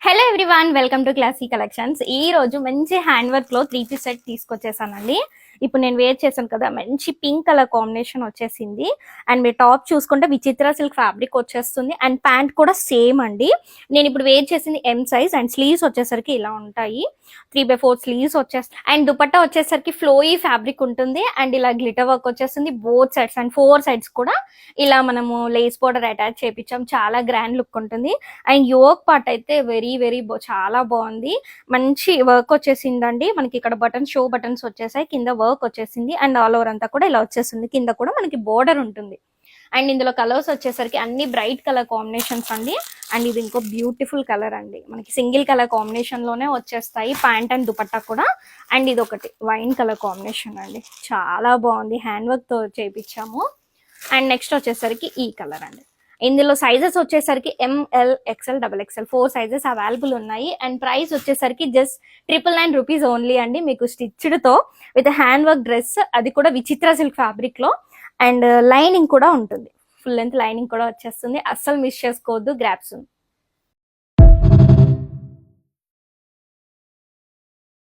Hello everyone, welcome to classy collections. ఈ రోజు మంచి హ్యాండ్ వర్క్ లో 3 పీస్ సెట్ తీసుకొచ్చేసానండి. ఇప్పుడు నేను వేర్ చేశాను కదా, మంచి పింక్ కలర్ కాంబినేషన్ వచ్చేసింది. అండ్ మీరు టాప్ చూసుకుంటే విచిత్ర సిల్క్ ఫ్యాబ్రిక్ వచ్చేస్తుంది. అండ్ ప్యాంట్ కూడా సేమ్ అండి. నేను ఇప్పుడు వేర్ చేసింది ఎం సైజ్. అండ్ స్లీవ్స్ వచ్చేసరికి ఇలా ఉంటాయి, 3/4 స్లీవ్స్ వచ్చేస్తాయి. అండ్ దుపట్టా వచ్చేసరికి ఫ్లోయీ ఫ్యాబ్రిక్ ఉంటుంది. అండ్ ఇలా గ్లిటర్ వర్క్ వచ్చేస్తుంది బోత్ సైడ్స్. అండ్ 4 సైడ్స్ కూడా ఇలా మనము లేస్ బోర్డర్ అటాచ్ చేపించాం. చాలా గ్రాండ్ లుక్ ఉంటుంది. అండ్ యోక్ పార్ట్ అయితే వెరీ చాలా బాగుంది. మంచి వర్క్ వచ్చేసిందండి. మనకి ఇక్కడ బటన్స్, షో బటన్స్ వచ్చేసాయి, కింద వర్క్ వచ్చేసింది. అండ్ ఆల్ ఓవర్ అంతా కూడా ఇలా వచ్చేసింది. కింద కూడా మనకి బోర్డర్ ఉంటుంది. అండ్ ఇందులో కలర్స్ వచ్చేసరికి అన్ని బ్రైట్ కలర్ కాంబినేషన్స్ అండి. అండ్ ఇది ఇంకో బ్యూటిఫుల్ కలర్ అండి. మనకి సింగిల్ కలర్ కాంబినేషన్ లోనే వచ్చేస్తాయి ప్యాంట్ అండ్ దుపట్టా కూడా. అండ్ ఇది ఒకటి వైన్ కలర్ కాంబినేషన్ అండి, చాలా బాగుంది. హ్యాండ్ వర్క్ తో చేపించాము. అండ్ నెక్స్ట్ వచ్చేసరికి ఈ కలర్ అండి. ఇందులో సైజెస్ వచ్చేసరికి ML, XL, XXL 4 sizes available ఉన్నాయి. అండ్ ప్రైస్ వచ్చేసరికి జస్ట్ 999 రూపీస్ ఓన్లీ అండి. మీకు స్టిచ్డ్ తో విత్ హ్యాండ్ వర్క్ డ్రెస్, అది కూడా విచిత్ర సిల్క్ ఫ్యాబ్రిక్ లో. అండ్ లైనింగ్ కూడా ఉంటుంది, ఫుల్ లెంత్ లైనింగ్ కూడా వచ్చేస్తుంది. అస్సలు మిస్ చేసుకోవద్దు, గ్రాప్స్ ఉంది.